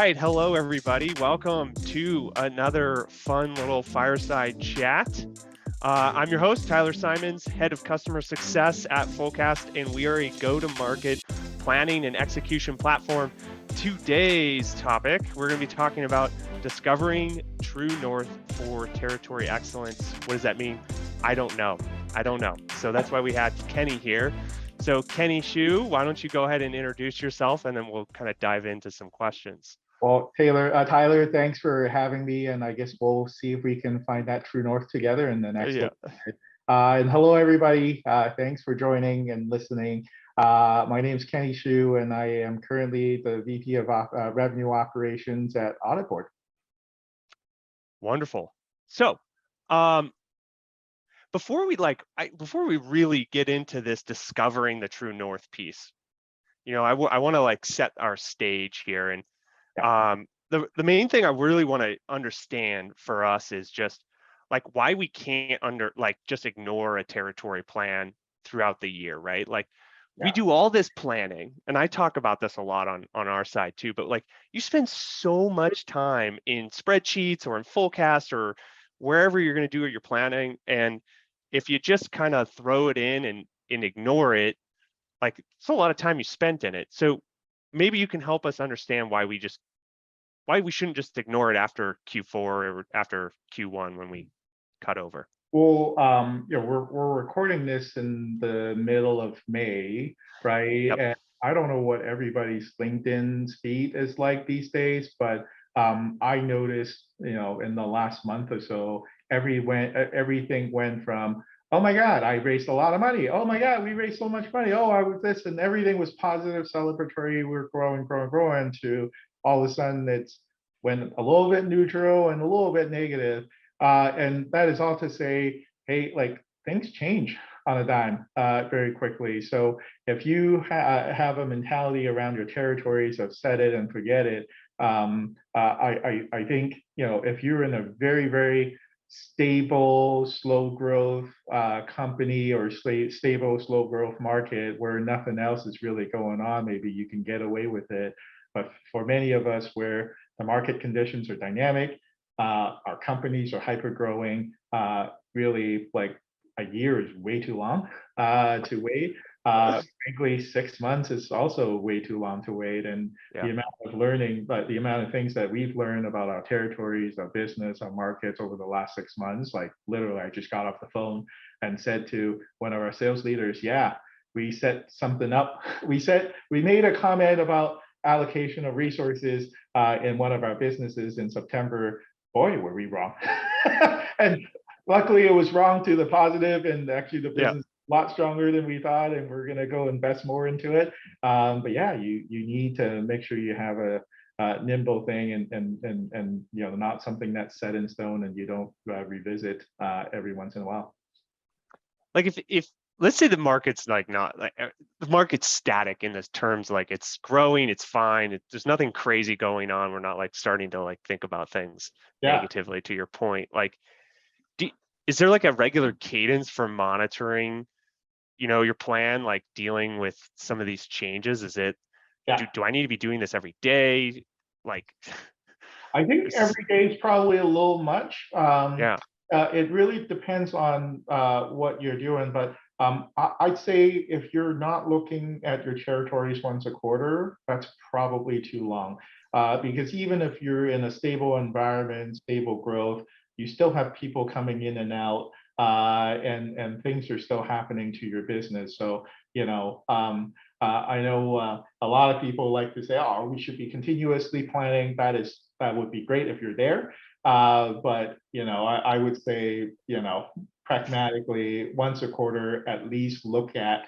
right, hello everybody. Welcome to another fun little fireside chat. I'm your host, Tyler Simons, head of customer success at Fullcast, and we are a go-to-market planning and execution platform. Today's topic, we're going to be talking about discovering true north for territory excellence. What does that mean? I don't know. So that's why we had Kenny here. So Kenny Shu, why don't you go ahead and introduce yourself, and then we'll kind of dive into some questions. Well, Tyler, thanks for having me, and I guess we'll see if we can find that true north together in the next. And hello, everybody. Thanks for joining and listening. My name is Kenny Shu, and I am currently the VP of Revenue Operations at AuditBoard. Wonderful. So, before we really get into this discovering the true north piece, I want to set our stage here. And the main thing I really want to understand for us is just why we can't just ignore a territory plan throughout the year, right? We do all this planning, and I talk about this a lot on our side too, but you spend so much time in spreadsheets or in Fullcast or wherever you're going to do your planning, and if you just kind of throw it in and ignore it, it's a lot of time you spent in it. So maybe you can help us understand why we shouldn't just ignore it after Q4 or after Q1 when we cut over. Well, we're recording this in the middle of May, right? Yep. And I don't know what everybody's LinkedIn feed is like these days, but I noticed, in the last month or so, everything went from, oh my God, I raised a lot of money. Oh my God, we raised so much money. Oh, I was this, and everything was positive, celebratory. We're growing, to all of a sudden it's went a little bit neutral and a little bit negative. And that is all to say, hey, things change on a dime very quickly. So if you have a mentality around your territories of set it and forget it, I think, if you're in a very, very stable, slow growth company or stable, slow growth market where nothing else is really going on, maybe you can get away with it. But for many of us where the market conditions are dynamic, our companies are hyper growing, really a year is way too long to wait. Frankly, 6 months is also way too long to wait. And the amount of learning, but the amount of things that we've learned about our territories, our business, our markets over the last 6 months, literally, I just got off the phone and said to one of our sales leaders, we set something up. We made a comment about allocation of resources in one of our businesses in September. Boy, were we wrong. And luckily it was wrong to the positive, and actually the business is a lot stronger than we thought, and we're going to go invest more into it. But you need to make sure you have a nimble thing and not something that's set in stone and you don't revisit every once in a while. If let's say the market's the market's static in this terms, it's growing, it's fine, there's nothing crazy going on, we're not starting to think about things negatively, to your point. Is there a regular cadence for monitoring your plan, dealing with some of these changes? Is it do I need to be doing this every day? I think every day is probably a little much. It really depends on what you're doing, but I'd say if you're not looking at your territories once a quarter, that's probably too long. Because even if you're in a stable environment, stable growth, you still have people coming in and out, and things are still happening to your business. So, I know a lot of people like to say, oh, we should be continuously planning. That would be great if you're there. But, I would say, pragmatically, once a quarter, at least look at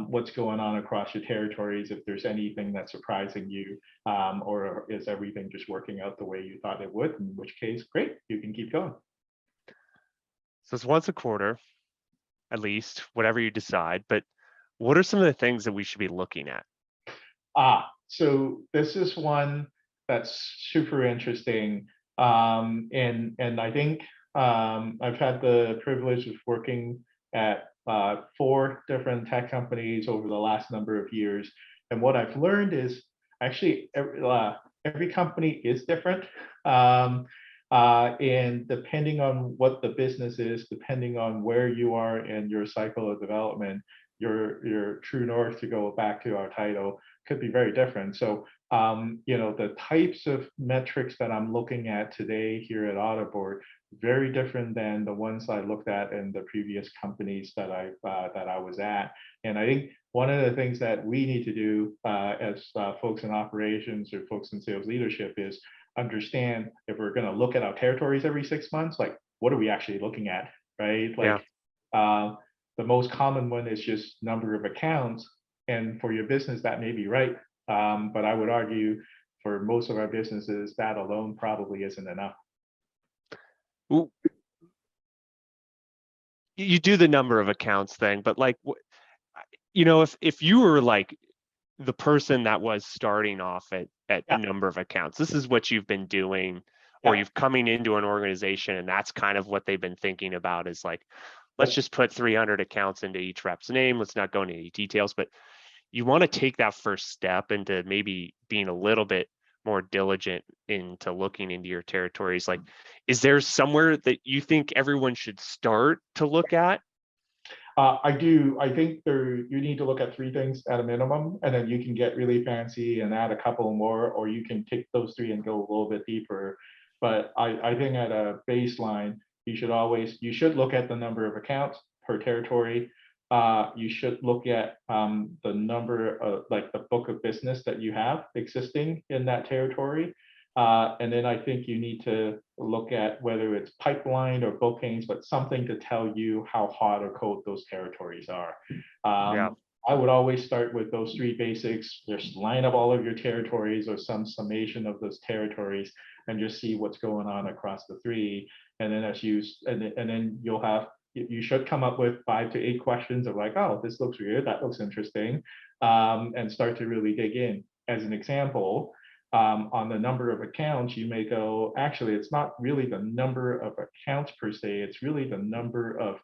what's going on across your territories, if there's anything that's surprising you, or is everything just working out the way you thought it would, in which case, great, you can keep going. So it's once a quarter, at least, whatever you decide, but what are some of the things that we should be looking at? So this is one that's super interesting. And I think I've had the privilege of working at 4 different tech companies over the last number of years. And what I've learned is actually every company is different. And depending on what the business is, depending on where you are in your cycle of development, your true north, to go back to our title, could be very different. So, the types of metrics that I'm looking at today here at AuditBoard, very different than the ones I looked at in the previous companies that I was at. And I think one of the things that we need to do as folks in operations or folks in sales leadership is understand, if we're going to look at our territories every 6 months, like, what are we actually looking at, right? Like, the most common one is just number of accounts, and for your business that may be right, but I would argue for most of our businesses that alone probably isn't enough. Ooh. You do the number of accounts thing, but like, if you were like the person that was starting off at a number of accounts, this is what you've been doing, or you've coming into an organization and that's kind of what they've been thinking about, is like, let's just put 300 accounts into each rep's name. Let's not go into any details, but you want to take that first step into maybe being a little bit more diligent into looking into your territories. Like, is there somewhere that you think everyone should start to look at? I do. I think you need to look at 3 things at a minimum, and then you can get really fancy and add a couple more, or you can take those 3 and go a little bit deeper. But I think at a baseline, you should look at the number of accounts per territory. You should look at the number of, like, the book of business that you have existing in that territory. And then I think you need to look at whether it's pipeline or bookings, but something to tell you how hot or cold those territories are. I would always start with those 3 basics. Just line up all of your territories or some summation of those territories and just see what's going on across the 3. And then then you should come up with 5 to 8 questions of like, oh, this looks weird, that looks interesting, and start to really dig in. As an example, on the number of accounts, you may go, actually, it's not really the number of accounts per se, it's really the number of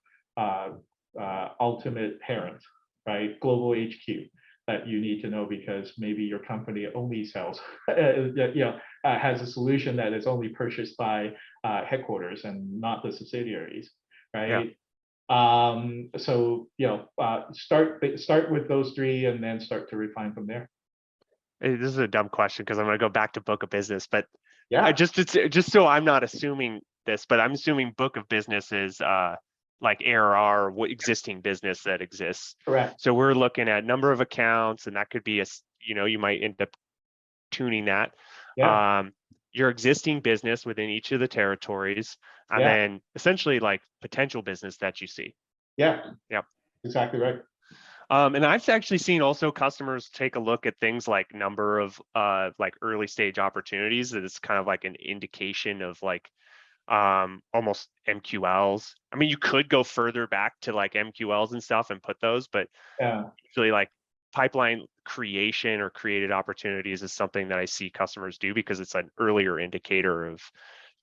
ultimate parents, right? Global HQ that you need to know, because maybe your company only sells, has a solution that is only purchased by headquarters and not the subsidiaries, right? So, start with those 3 and then start to refine from there. This is a dumb question because I'm going to go back to book of business, but just so I'm not assuming this, but I'm assuming book of business is like ARR, what existing business that exists. Correct. So we're looking at number of accounts, and that could be you might end up tuning that. Your existing business within each of the territories, and then essentially like potential business that you see. Exactly right. And I've actually seen also customers take a look at things like number of like early stage opportunities. That it's kind of like an indication of like almost MQLs. I mean, you could go further back to like MQLs and stuff and put those, but usually like pipeline creation or created opportunities is something that I see customers do because it's an earlier indicator of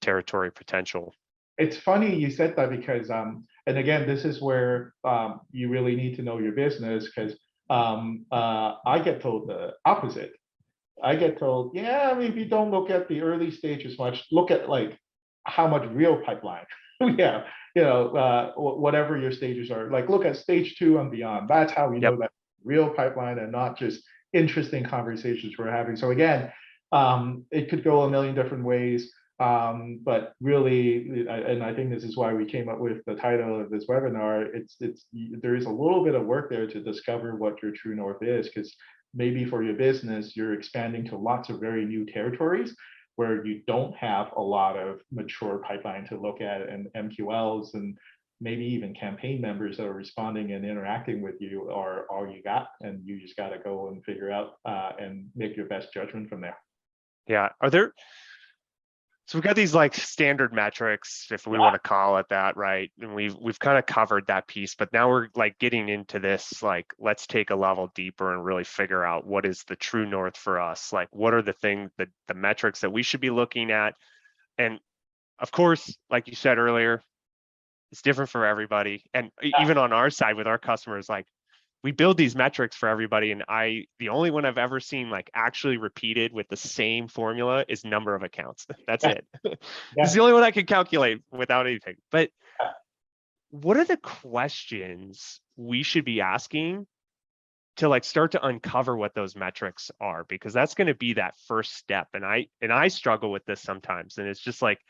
territory potential. It's funny you said that, because and again, this is where you really need to know your business, because I get told the opposite. I get told, maybe don't look at the early stages much. Look at like how much real pipeline we have. Whatever your stages are, like look at stage 2 and beyond. That's how we know that real pipeline and not just interesting conversations we're having. So again, it could go a million different ways. But really, and I think this is why we came up with the title of this webinar, there is a little bit of work there to discover what your true north is, because maybe for your business, you're expanding to lots of very new territories where you don't have a lot of mature pipeline to look at, and MQLs and maybe even campaign members that are responding and interacting with you are all you got, and you just got to go and figure out and make your best judgment from there. So we've got these like standard metrics, if we want to call it that, right? And we've kind of covered that piece, but now we're like getting into this, like, let's take a level deeper and really figure out what is the true north for us. Like, what are the things, the metrics that we should be looking at? And of course, like you said earlier, it's different for everybody. And even on our side with our customers, like we build these metrics for everybody, and the only one I've ever seen like actually repeated with the same formula is number of accounts. That's Yeah, it. It's yeah. the only one I can calculate without anything. But what are the questions we should be asking to like start to uncover what those metrics are? Because that's going to be that first step. And I struggle with this sometimes. And it's just like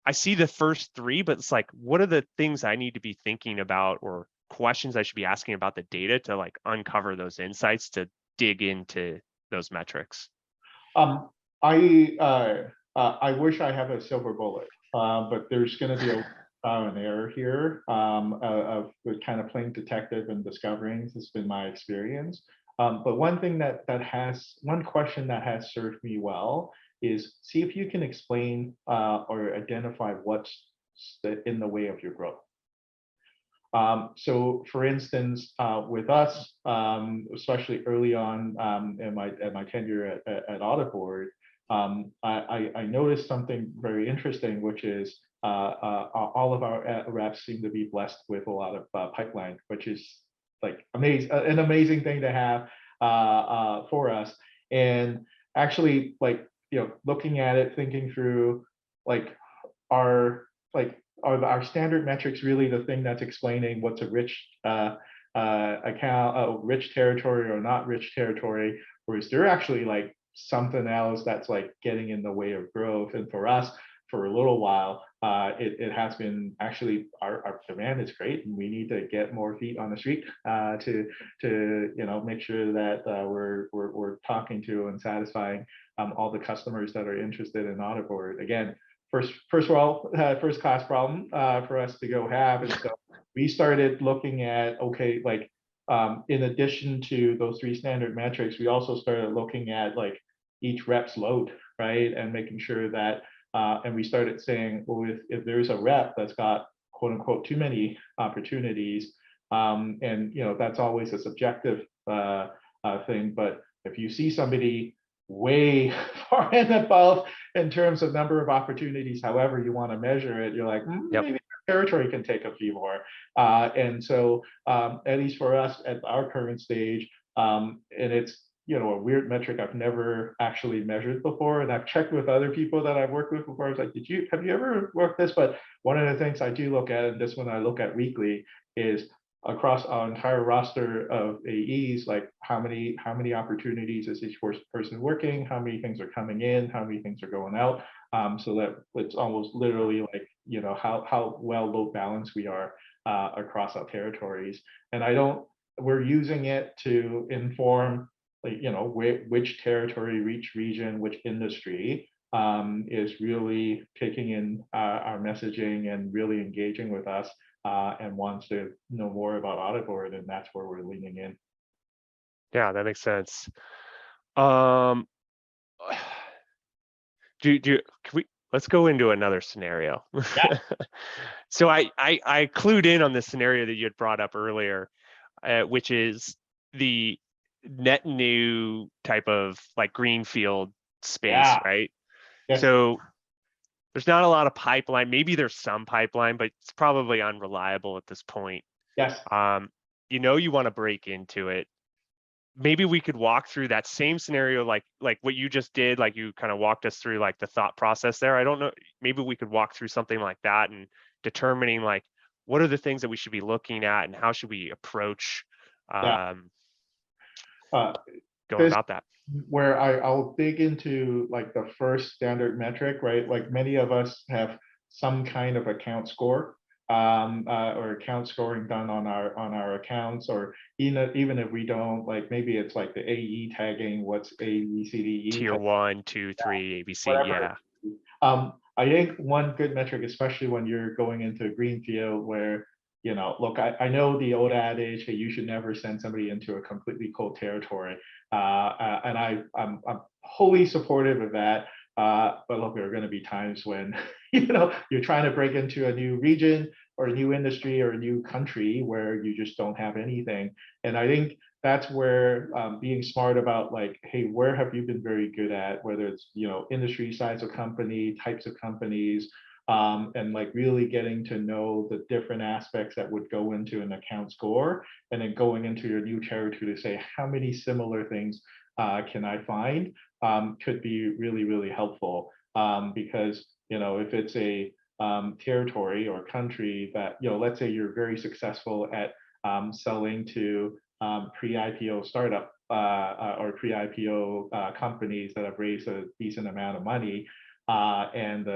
I see the first three, but it's like, what are the things I need to be thinking about or questions I should be asking about the data to like uncover those insights to dig into those metrics? Um, I wish I have a silver bullet, but there's going to be a trial and error here of kind of playing detective and discovering. This has been my experience. But one question that has served me well is see if you can explain or identify what's in the way of your growth. So for instance, with us, especially early on in my tenure at AuditBoard, I noticed something very interesting, which is all of our reps seem to be blessed with a lot of pipeline, which is like an amazing thing to have for us. And actually, like, looking at it, thinking through, like, our like are our standard metrics really the thing that's explaining what's a rich account, rich territory or not rich territory, or is there actually like something else that's like getting in the way of growth? And for us, for a little while, it has been actually our demand is great, and we need to get more feet on the street to make sure that we're talking to and satisfying all the customers that are interested in AuditBoard. Again, first of all, first class problem for us to go have. And so we started looking at, okay, like in addition to those three standard metrics, we also started looking at like each rep's load, right? And making sure that, and we started saying, well, if there's a rep that's got quote unquote too many opportunities, and that's always a subjective thing, but if you see somebody way far and above in terms of number of opportunities, however you want to measure it, you're like, maybe territory can take a few more. And so at least for us at our current stage, and it's a weird metric I've never actually measured before, and I've checked with other people that I've worked with before. I was like, have you ever worked this? But one of the things I do look at, and this one I look at weekly, is across our entire roster of AEs, like how many opportunities is each person working, how many things are coming in, how many things are going out, so that it's almost literally like how well load balanced we are across our territories. And we're using it to inform, like, which territory, which region, which industry is really taking in our messaging and really engaging with us and wants to know more about AuditBoard, and that's where we're leaning in. Yeah, that makes sense. Can let's go into another scenario. Yeah. So I clued in on this scenario that you had brought up earlier, which is the net new type of like greenfield space, Yeah. right? Yes. So there's not a lot of pipeline. Maybe there's some pipeline, but it's probably unreliable at this point. Yes. You want to break into it. Maybe we could walk through that same scenario, like what you just did, like you kind of walked us through like the thought process there. I don't know, maybe we could walk through something like that and determining like what are the things that we should be looking at and how should we approach going about that. Where I'll dig into like the first standard metric, right? Like many of us have some kind of account score or account scoring done on our accounts, or even if we don't, like maybe it's like the AE tagging, what's A, B, C, D, E. Tier 1, 2, 3, ABC, whatever. yeah. I think one good metric, especially when you're going into a greenfield where, look, I know the old adage, hey, you should never send somebody into a completely cold territory. And I'm wholly supportive of that. But look, there are going to be times when, you're trying to break into a new region or a new industry or a new country where you just don't have anything. And I think that's where being smart about like, hey, where have you been very good at, whether it's, industry size of company, types of companies, and like really getting to know the different aspects that would go into an account score, and then going into your new territory to say how many similar things can I find, could be really, really helpful, because if it's a territory or country that, let's say you're very successful at selling to pre-IPO startup or pre-IPO companies that have raised a decent amount of money, and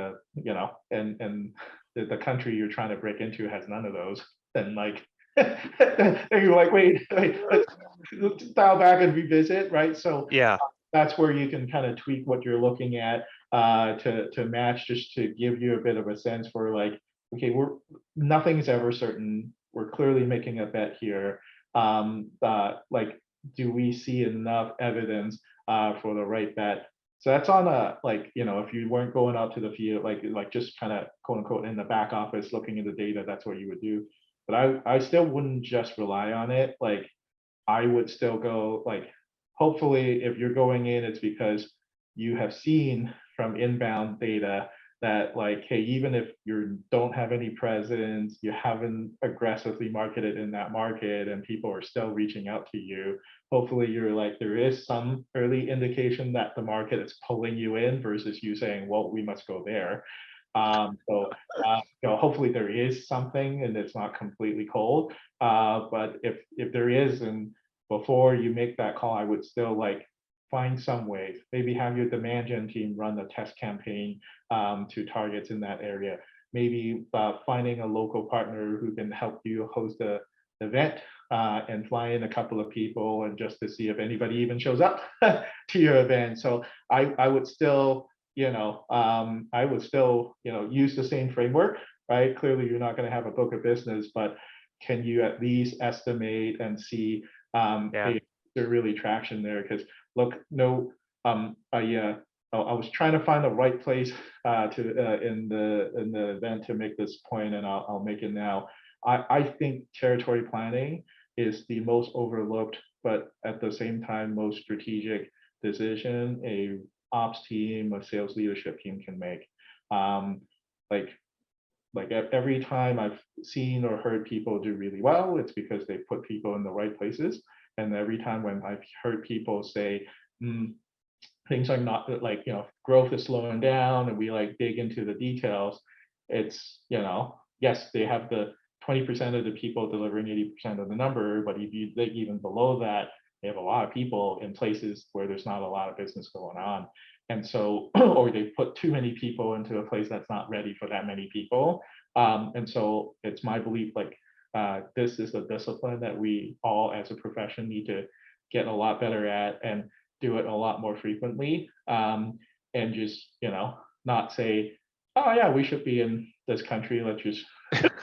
and the country you're trying to break into has none of those, then like then you're like, wait, let's dial back and revisit, right? So Yeah. that's where you can kind of tweak what you're looking at to match, just to give you a bit of a sense for like, okay, nothing's ever certain. We're clearly making a bet here. Like, do we see enough evidence for the right bet? So that's on a, like, if you weren't going out to the field, like just kind of quote unquote in the back office looking at the data, that's what you would do. But I still wouldn't just rely on it. Like, I would still go, like, hopefully if you're going in, it's because you have seen from inbound data that, like, hey, even if you don't have any presence, you haven't aggressively marketed in that market, and people are still reaching out to you, hopefully you're like, there is some early indication that the market is pulling you in versus you saying, well, we must go there. Hopefully there is something and it's not completely cold. But if there is, and before you make that call, I would still like find some ways. Maybe have your demand gen team run a test campaign to targets in that area. Maybe finding a local partner who can help you host a event and fly in a couple of people, and just to see if anybody even shows up to your event. So I would still, use the same framework, right? Clearly, you're not going to have a book of business, but can you at least estimate and see, hey, there really traction there? Because look, no, I was trying to find the right place in the event to make this point, and I'll make it now. I think territory planning is the most overlooked, but at the same time most strategic decision a ops team, a sales leadership team can make. Like every time I've seen or heard people do really well, it's because they put people in the right places. And every time when I've heard people say, things are not, like, growth is slowing down, and we like dig into the details, it's, yes, they have the 20% of the people delivering 80% of the number, but if you dig even below that, they have a lot of people in places where there's not a lot of business going on. And so, or they put too many people into a place that's not ready for that many people. And so it's my belief, like, this is a discipline that we all as a profession need to get a lot better at, and do it a lot more frequently. And just, not say, oh yeah, we should be in this country, let's just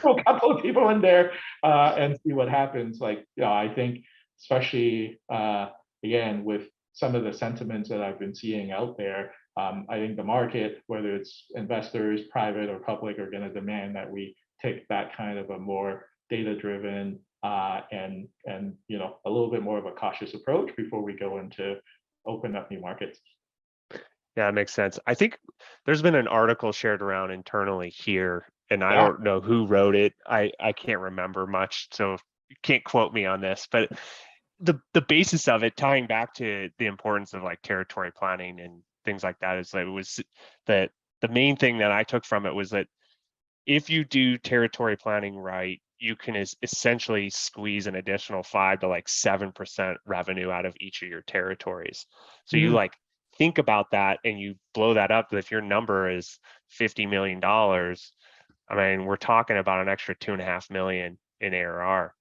throw a couple of people in there and see what happens. Like, I think especially again with some of the sentiments that I've been seeing out there, I think the market, whether it's investors, private or public, are going to demand that we take that kind of a more data-driven and a little bit more of a cautious approach before we go into open up new markets. Yeah, it makes sense. I think there's been an article shared around internally here, and I don't know who wrote it. I can't remember much, so you can't quote me on this, but the basis of it, tying back to the importance of like territory planning and things like that, is that it was that the main thing that I took from it was that if you do territory planning right, you can essentially squeeze an additional 5 to like 7% revenue out of each of your territories. So you like think about that and you blow that up. If your number is $50 million, I mean, we're talking about an extra 2.5 million in ARR.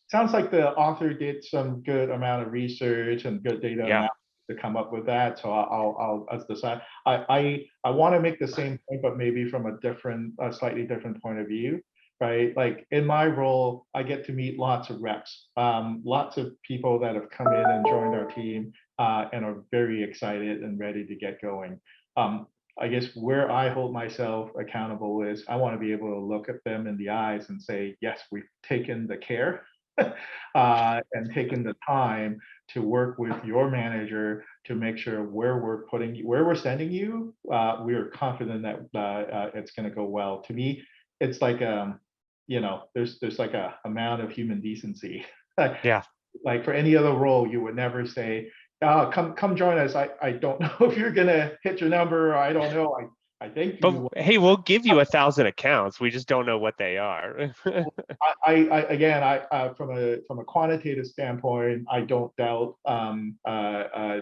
Sounds like the author did some good amount of research and good data analysis to come up with that. So I'll decide. I want to make the same point, but maybe from a slightly different point of view, right? Like in my role, I get to meet lots of reps, lots of people that have come in and joined our team and are very excited and ready to get going. I guess where I hold myself accountable is I want to be able to look at them in the eyes and say, yes, we've taken the care and taking the time to work with your manager to make sure where we're sending you, we are confident that it's going to go well. To me, it's like there's like a amount of human decency. Yeah. Like for any other role, you would never say, come join us. I don't know if you're gonna hit your number, or I don't know. I think But you will. hey, we'll give you 1,000 accounts. We just don't know what they are. Again, from a quantitative standpoint, I don't doubt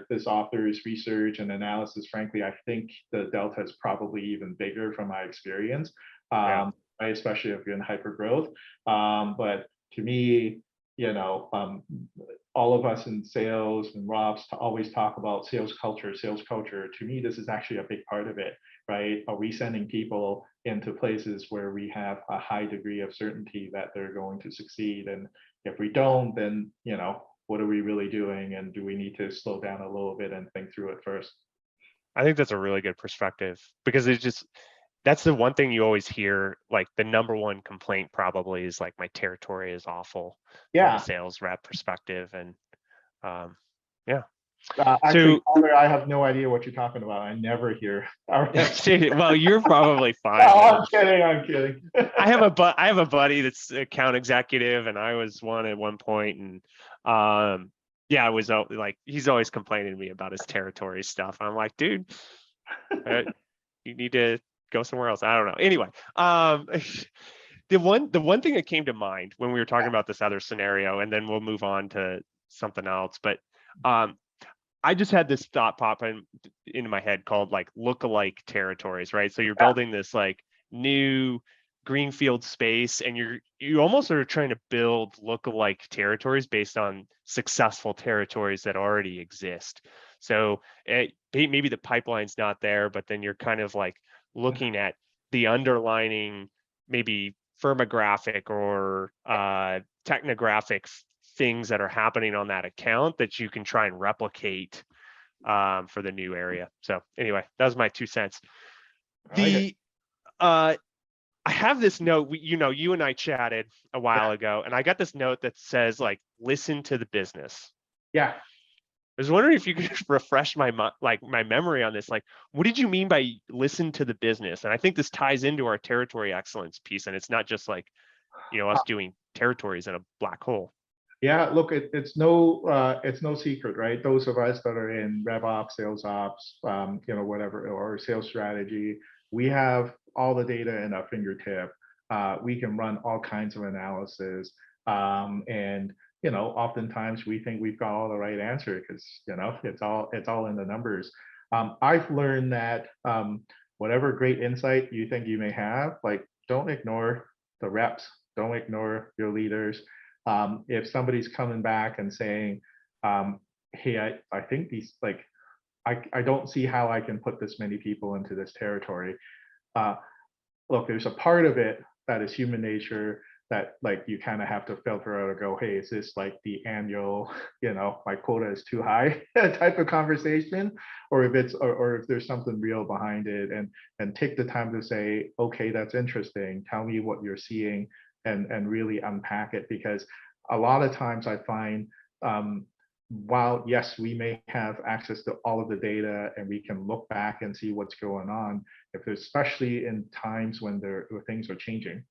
this author's research and analysis. Frankly, I think the delta is probably even bigger from my experience, Yeah. right, especially if you're in hypergrowth. But to me, all of us in sales and Rob's always talk about sales culture, sales culture. To me, this is actually a big part of it, right? Are we sending people into places where we have a high degree of certainty that they're going to succeed? And if we don't, then, what are we really doing? And do we need to slow down a little bit and think through it first? I think that's a really good perspective, because that's the one thing you always hear, like the number one complaint probably is like, my territory is awful from a sales rep perspective. And yeah. Actually, So Tyler, I have no idea what you're talking about. I never hear. well, you're probably fine. Oh, I'm kidding. I have a buddy that's account executive, and I was one at one point, and yeah, I was like, he's always complaining to me about his territory stuff. I'm like, dude, you need to go somewhere else. I don't know. Anyway, the one thing that came to mind when we were talking about this other scenario, and then we'll move on to something else, but I just had this thought pop into my head called like lookalike territories, right? So you're building this like new greenfield space, and you almost are trying to build lookalike territories based on successful territories that already exist. So maybe the pipeline's not there, but then you're kind of like looking at the underlining maybe firmographic or technographic things that are happening on that account that you can try and replicate for the new area. So anyway, that was my 2 cents. I have this note, you and I chatted a while ago, and I got this note that says like, listen to the business. Yeah. I was wondering if you could refresh my memory on this. Like, what did you mean by listen to the business? And I think this ties into our territory excellence piece, and it's not just like, us doing territories in a black hole. Yeah, look, it's no secret, right? Those of us that are in rev ops, sales ops, whatever, or sales strategy, we have all the data in our fingertip. We can run all kinds of analysis, and oftentimes we think we've got all the right answer because it's all in the numbers. I've learned that whatever great insight you think you may have, like, don't ignore the reps, don't ignore your leaders. If somebody's coming back and saying, hey, I think these, like, I don't see how I can put this many people into this territory. Look, there's a part of it that is human nature that, like, you kind of have to filter out and go, hey, is this like the annual, my quota is too high type of conversation, or if there's something real behind it, and take the time to say, okay, that's interesting. Tell me what you're seeing, and really unpack it, because a lot of times I find, while yes, we may have access to all of the data and we can look back and see what's going on, especially in times when things are changing,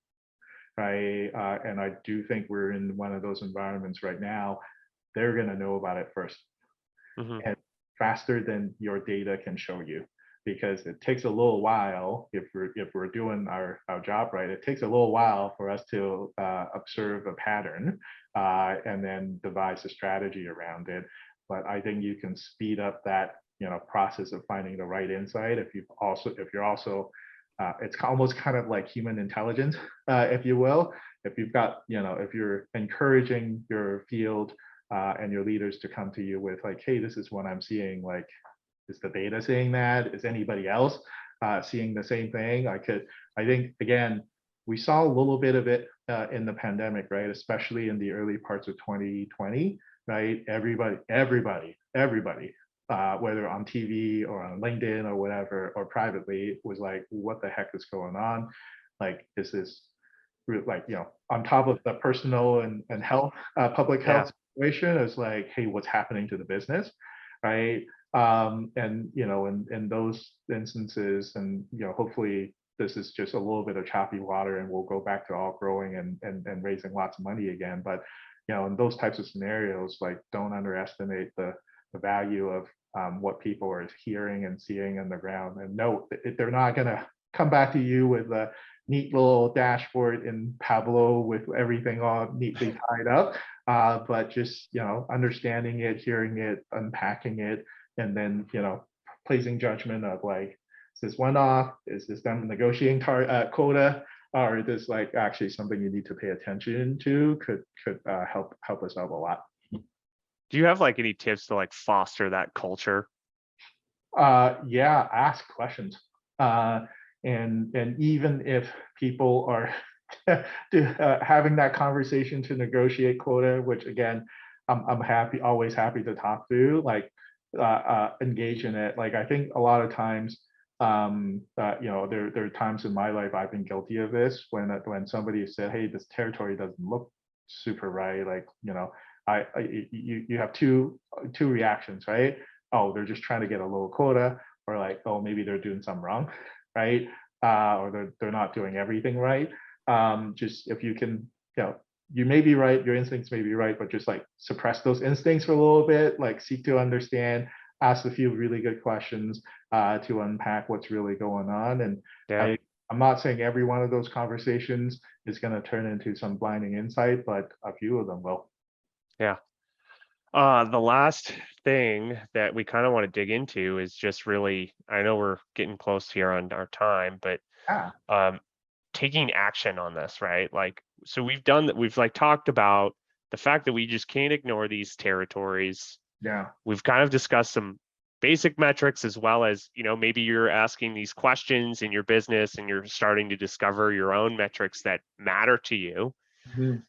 right? And I do think we're in one of those environments right now. They're going to know about it first, and faster than your data can show you. Because it takes a little while, if we're doing our job right, it takes a little while for us to observe a pattern and then devise a strategy around it. But I think you can speed up that process of finding the right insight if you're also it's almost kind of like human intelligence, if you will. If you've got if you're encouraging your field and your leaders to come to you with like, hey, this is what I'm seeing, like, is the data saying that? Is anybody else seeing the same thing? I think, again, we saw a little bit of it in the pandemic, right? Especially in the early parts of 2020, right? Everybody, whether on TV or on LinkedIn or whatever, or privately, was like, what the heck is going on? Like, is this like, on top of the personal and health, public Yeah. health situation, is like, hey, what's happening to the business, right? And in those instances, and hopefully this is just a little bit of choppy water, and we'll go back to all growing and raising lots of money again. But in those types of scenarios, like, don't underestimate the value of what people are hearing and seeing on the ground. And no, they're not gonna come back to you with a neat little dashboard in Tableau with everything all neatly tied up, but just understanding it, hearing it, unpacking it, and then placing judgment of like, is this one off? Is this them negotiating quota? Or is this like actually something you need to pay attention to? Could help us out a lot. Do you have like any tips to like foster that culture? Yeah, ask questions. And even if people are having that conversation to negotiate quota, which again, I'm always happy to talk to, like, engage in it. Like, I think a lot of times, there are times in my life I've been guilty of this, when somebody said, hey, this territory doesn't look super right. Like, you have two reactions, right? Oh, they're just trying to get a low quota, or like, oh, maybe they're doing something wrong, right? Or they're not doing everything right. Just if you can, you may be right, your instincts may be right, but just like suppress those instincts for a little bit, like seek to understand, ask a few really good questions to unpack what's really going on. And Yeah. I'm not saying every one of those conversations is going to turn into some blinding insight, but a few of them will. Yeah. The last thing that we kind of want to dig into is just really, I know we're getting close here on our time, but Ah, taking action on this, right? Like, so we've like talked about the fact that we just can't ignore these territories. yeah. We've kind of discussed some basic metrics, as well as, maybe you're asking these questions in your business and you're starting to discover your own metrics that matter to you. Mhm.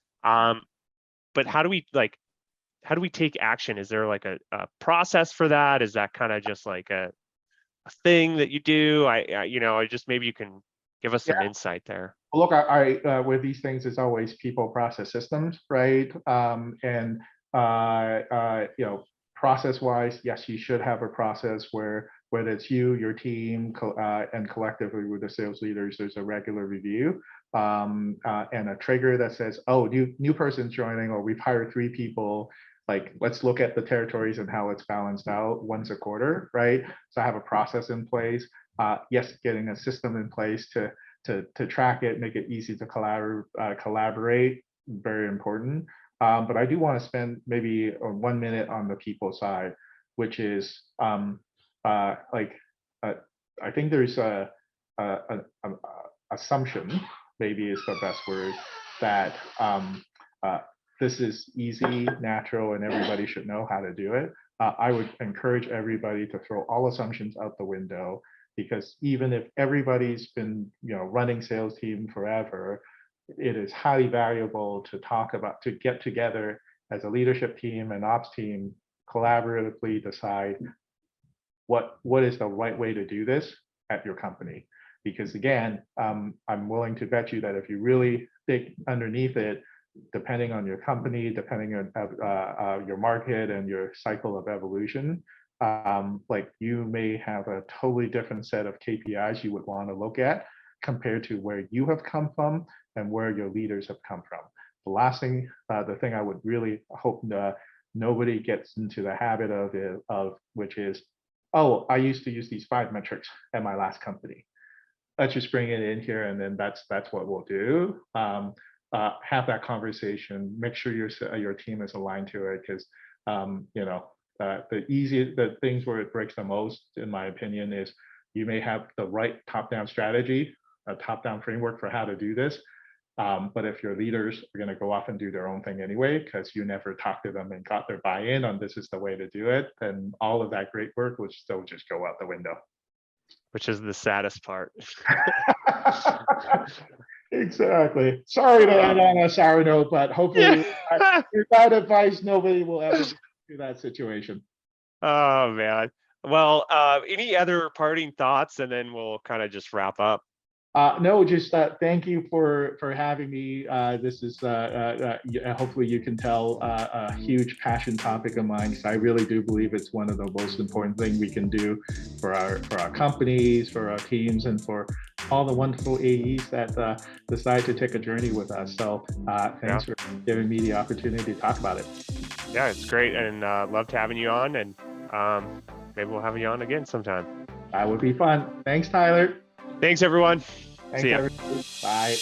But how do we take action? Is there like a process for that? Is that kind of just like a thing that you do? I just, maybe you can give us some insight there. Look, I with these things, it's always people, process, systems, right? And process wise, yes, you should have a process where, whether it's you, your team, and collectively with the sales leaders, there's a regular review, and a trigger that says, oh, new person's joining, or we've hired 3 people. Like, let's look at the territories and how it's balanced out once a quarter, right? So I have a process in place. Yes, getting a system in place to track it, make it easy to collaborate, very important. But I do want to spend maybe 1 minute on the people side, which is like, I think there's a assumption, maybe is the best word, that this is easy, natural, and everybody should know how to do it. I would encourage everybody to throw all assumptions out the window, because even if everybody's been running sales team forever, it is highly valuable to get together as a leadership team and ops team, collaboratively decide what is the right way to do this at your company. Because again, I'm willing to bet you that if you really dig underneath it, depending on your company, depending on your market and your cycle of evolution, like, you may have a totally different set of KPIs you would want to look at compared to where you have come from and where your leaders have come from. The last thing, the thing I would really hope nobody gets into the habit of, which is, oh, I used to use these 5 metrics at my last company. Let's just bring it in here, and then that's what we'll do. Have that conversation. Make sure your team is aligned to it, because the things where it breaks the most, in my opinion, is you may have the right top-down strategy, a top-down framework for how to do this, but if your leaders are going to go off and do their own thing anyway, because you never talked to them and got their buy-in on this is the way to do it, then all of that great work will still just go out the window. Which is the saddest part. Exactly. Sorry to end on a sour note, but hopefully, with that advice, nobody will ever get to that situation. Oh man. Well, any other parting thoughts, and then we'll kind of just wrap up. No, just thank you for having me. This is hopefully you can tell a huge passion topic of mine, because I really do believe it's one of the most important things we can do for our companies, for our teams, and for all the wonderful AEs that decide to take a journey with us. So thanks for giving me the opportunity to talk about it. Yeah, it's great, and loved having you on, and maybe we'll have you on again sometime. That would be fun. Thanks, Tyler. Thanks, everyone. Thanks, See ya. everybody. Bye.